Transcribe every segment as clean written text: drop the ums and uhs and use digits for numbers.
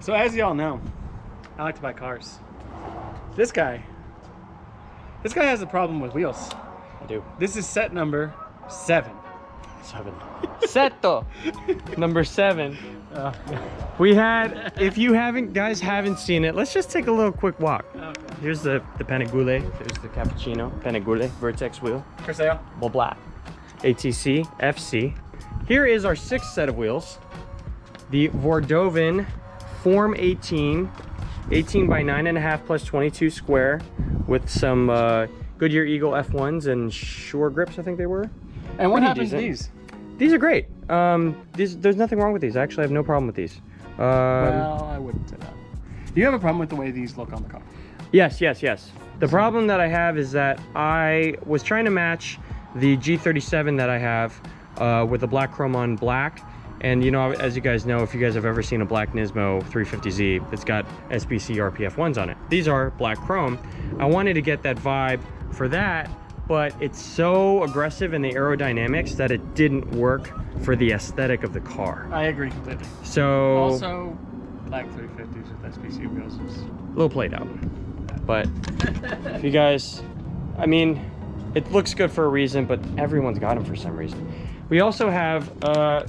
So as y'all know, I like to buy cars. This guy has a problem with wheels. I do. This is set number 7. 7. Seto number 7. We had, if you guys haven't seen it, let's just take a little quick walk. Okay. Here's the Panigule, there's the Cappuccino, Panigule, Vertex wheel. For sale. Blah blah. ATC, FC. Here is our 6th set of wheels. The Vordoven Form 18 by 9.5 plus 22 square with some Goodyear Eagle F1s and Shore grips, I think they were. And what Pretty happens to decent. these? These are great. There's nothing wrong with these. I actually have no problem with these. Well, I wouldn't say that. Do you have a problem with the way these look on the car? Yes. The problem that I have is that I was trying to match the G37 that I have with the black chrome on black. And you know, as you guys know, if you guys have ever seen a black Nismo 350Z, it's got SBC RPF1s on it. These are black chrome. I wanted to get that vibe for that, but it's so aggressive in the aerodynamics that it didn't work for the aesthetic of the car. I agree completely. So Also, black 350s with SBC wheels is a little played out. But if you guys, I mean, it looks good for a reason, but everyone's got them for some reason. We also have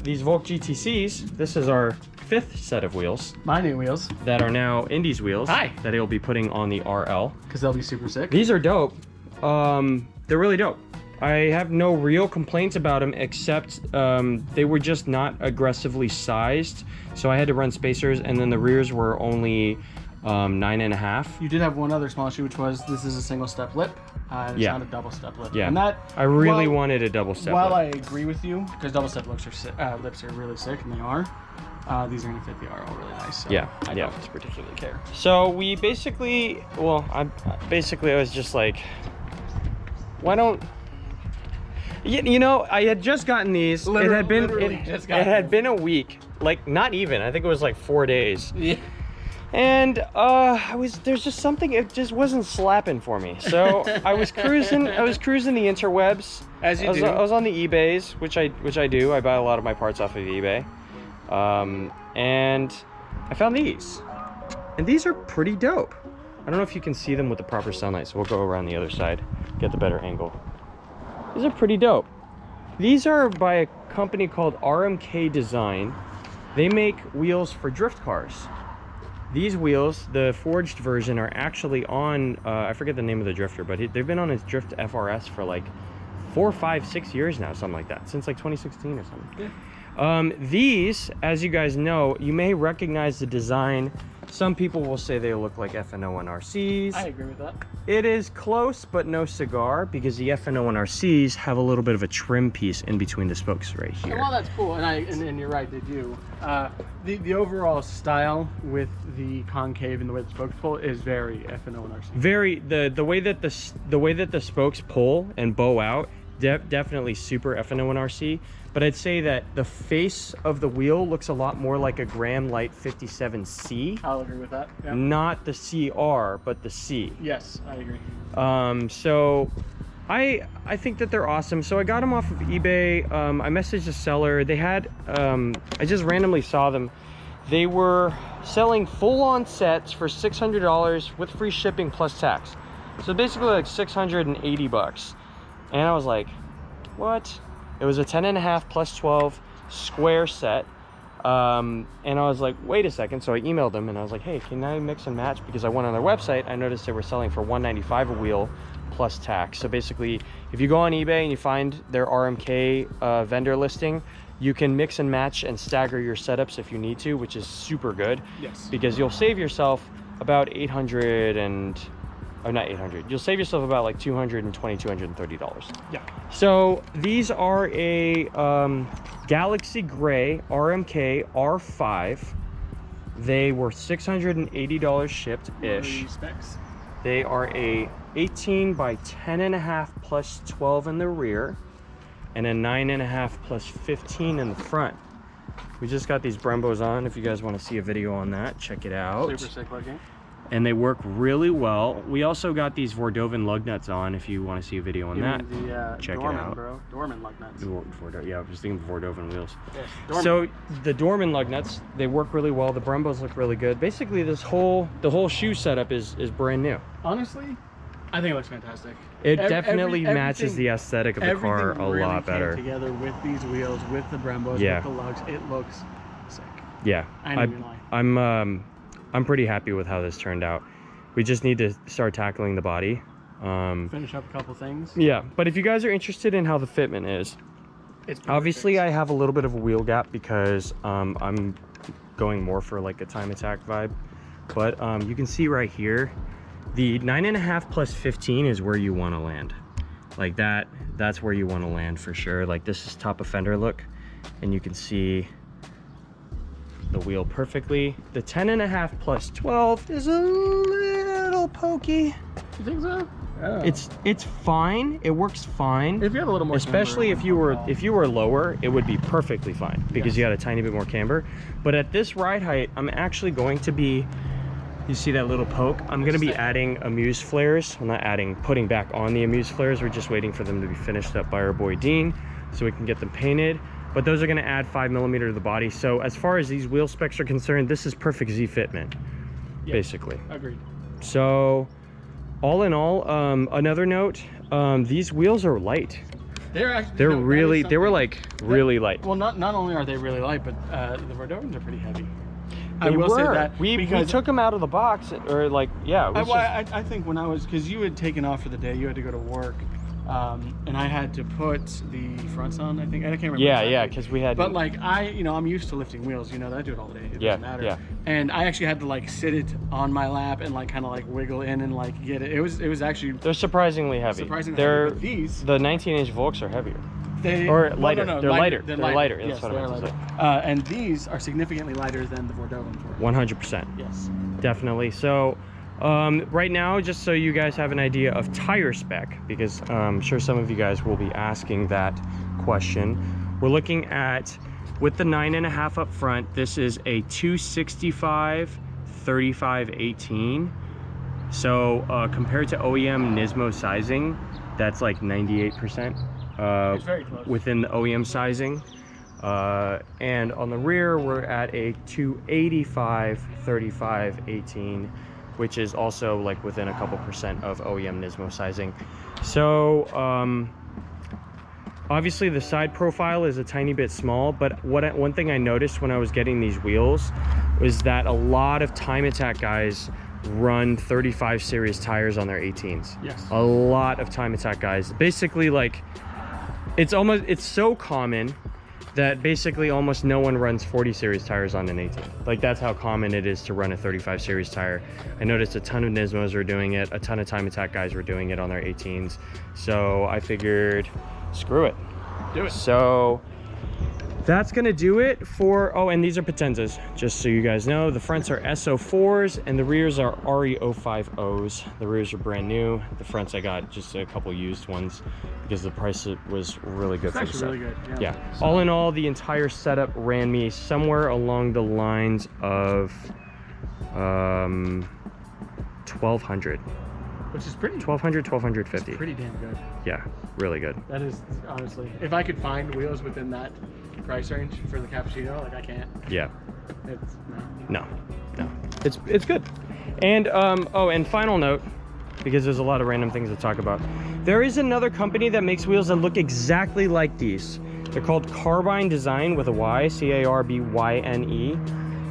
these Volk GTCs. This is our 5th set of wheels. my new wheels, That are now Indy's wheels. Hi. That he'll be putting on the RL. because they'll be super sick. These are dope. They're really dope. I have no real complaints about them, except they were just not aggressively sized. So I had to run spacers, and then the rears were only 9.5. You did have one other small issue, which was this is a single step lip. It's Yeah. not a double step lip. Yeah. And that, I really while- wanted a double step While lip. I agree with you, because double step lips are really sick, and they are, these are gonna fit the RL really nice. So Yeah, I yeah. don't particularly care. So we basically, well, I was just like, why don't, you know, I had just gotten these. It had been a week, like not even. I think it was like 4 days. Yeah. And there's just something, it just wasn't slapping for me. So I was cruising the interwebs. As you do. I was on the eBays, which I do. I buy a lot of my parts off of eBay. And I found these. And these are pretty dope. I don't know if you can see them with the proper sunlight, so we'll go around the other side, get the better angle. These are pretty dope. These are by a company called R.M.K Design. They make wheels for drift cars. These wheels, the forged version, are actually on, I forget the name of the drifter, but they've been on his Drift FRS for like 4, 5, 6 years now, something like that, since like 2016 or something. Yeah. These, as you guys know, you may recognize the design. Some people will say they look like F&O and RCs. I agree with that. It is close, but no cigar, because the F&O and RCs have a little bit of a trim piece in between the spokes right here. Well, that's cool, and you're right, they do. The overall style with the concave and the way the spokes pull is very F&O and RC. Very the way that the spokes pull and bow out, definitely super F&O and RC. But I'd say that the face of the wheel looks a lot more like a Graham Light 57C. I'll agree with that. Yeah. Not the CR, but the C. Yes, I agree. So I think that they're awesome. So I got them off of eBay. I messaged the seller. They had, I just randomly saw them. They were selling full-on sets for $600 with free shipping plus tax. So basically like 680 bucks. And I was like, what? It was a 10.5 plus 12 square set. And I was like, wait a second. So I emailed them and I was like, hey, can I mix and match? Because I went on their website, I noticed they were selling for $195 a wheel plus tax. So basically, if you go on eBay and you find their RMK vendor listing, you can mix and match and stagger your setups if you need to, which is super good. Yes. Because you'll save yourself about not 800. You'll save yourself about like $220, $230. Yeah. So these are a Galaxy Gray R.M.K R5. They were $680 shipped-ish. Specs. They are a 18 by 10.5 plus 12 in the rear. and a 9.5 plus 15 in the front. We just got these Brembos on. If you guys want to see a video on that, check it out. Super sick looking. And they work really well. We also got these Vordovan lug nuts on. If you want to see a video on that, check Dorman, it out. Bro. Dorman lug nuts. Yeah, I was thinking of Vordovan wheels. Yes, so the Dorman lug nuts, they work really well. The Brembos look really good. Basically, the whole shoe setup is brand new. Honestly, I think it looks fantastic. It definitely matches the aesthetic of the car a really lot better. Together with these wheels, with the Brembos, with the lugs, it looks sick. Yeah, I ain't even lie. I'm pretty happy with how this turned out. We just need to start tackling the body. Finish up a couple things. Yeah, but if you guys are interested in how the fitment is, obviously I have a little bit of a wheel gap because I'm going more for like a time attack vibe. But you can see right here, the 9.5 plus 15 is where you want to land. Like that's where you want to land for sure. Like this is top of fender look, and you can see the wheel perfectly. The 10.5 plus 12 is a little pokey. You think so? Oh. It's fine. It works fine. If you had a little more, especially if you were lower, it would be perfectly fine because you had a tiny bit more camber. But at this ride height, I'm actually going to be. You see that little poke? I'm going to be adding amuse flares. I'm not adding, putting back on the amuse flares. We're just waiting for them to be finished up by our boy Dean so we can get them painted. But those are going to add 5mm to the body. So as far as these wheel specs are concerned, this is perfect Z fitment, basically. Agreed. So all in all, another note, these wheels are light. They were like really light. Well, not only are they really light, but the Vordovans are pretty heavy. I will say that we took them out of the box, or like, yeah. I think when because you had taken off for the day, you had to go to work, and I had to put the fronts on. I think I can't remember. Yeah, because we had. But like I'm used to lifting wheels. I do it all day. It doesn't matter. Yeah. And I actually had to like sit it on my lap and like kind of like wiggle in and like get it. It was actually. They're surprisingly heavy. Heavy. But these. The 19-inch Volks are heavier. They're lighter. They're lighter. Yes, That's what I meant to say. And these are significantly lighter than the Vordovans were. 100%. Yes. Definitely. So, right now, just so you guys have an idea of tire spec, because I'm sure some of you guys will be asking that question. We're looking at, with the 9.5 up front, this is a 265 35 18. So compared to OEM Nismo sizing, that's like 98%. It's very close. Within the OEM sizing, and on the rear we're at a 285 35 18, which is also like within a couple percent of OEM Nismo sizing. So obviously the side profile is a tiny bit small, but one thing I noticed when I was getting these wheels was that a lot of time attack guys run 35 series tires on their 18s. Yes. A lot of time attack guys, basically, like, it's so common that basically almost no one runs 40 series tires on an 18. Like, that's how common it is to run a 35 series tire. I noticed a ton of Nismos were doing it, a ton of time attack guys were doing it on their 18s. So I figured, screw it. Do it. So that's gonna do it for, oh, and these are Potenzas, just so you guys know. The fronts are SO4s and the rears are RE050s. The rears are brand new. The fronts I got just a couple used ones because the price was really good for the set. Really good. Yeah. So, all in all, the entire setup ran me somewhere along the lines of 1,200. Which is pretty. 1,200, 1,250. Pretty damn good. Yeah, really good. That is, honestly, if I could find wheels within that price range for the Cappuccino, like, I can't. Yeah. It's no. It's good. And oh, and final note, because there's a lot of random things to talk about. There is another company that makes wheels that look exactly like these. They're called Carbine Design with a Y, C-A-R-B-Y-N-E,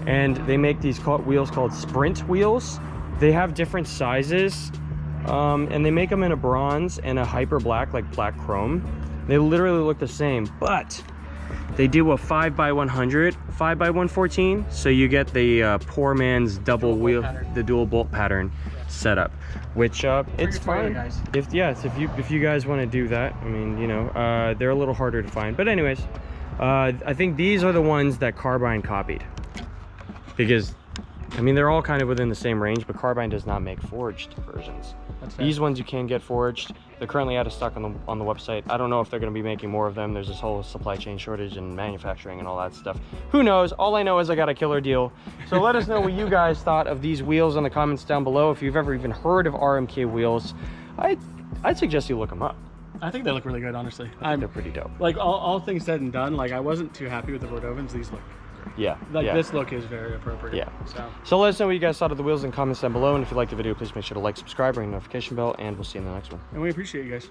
and they make these wheels called Sprint wheels. They have different sizes, and they make them in a bronze and a hyper black, like black chrome. They literally look the same, but they do a 5x100, 5x114, so you get the poor man's double wheel, the dual bolt pattern setup, which it's fine. If you guys want to do that, I mean, they're a little harder to find. But anyways, I think these are the ones that Carbine copied, because I mean, they're all kind of within the same range, but Carbine does not make forged versions. These ones you can get forged. They're currently out of stock on the website. I don't know if they're going to be making more of them. There's this whole supply chain shortage and manufacturing and all that stuff. Who knows? All I know is I got a killer deal. So let us know what you guys thought of these wheels in the comments down below. If you've ever even heard of R.M.K wheels, I'd suggest you look them up. I think they look really good, honestly. They're pretty dope. Like all things said and done, like I wasn't too happy with the Cordovans. These look great. Yeah. Like yeah. this look is very appropriate. Yeah. So let us know what you guys thought of the wheels in the comments down below. And if you liked the video, please make sure to like, subscribe, ring the notification bell, and we'll see you in the next one. And we appreciate you guys.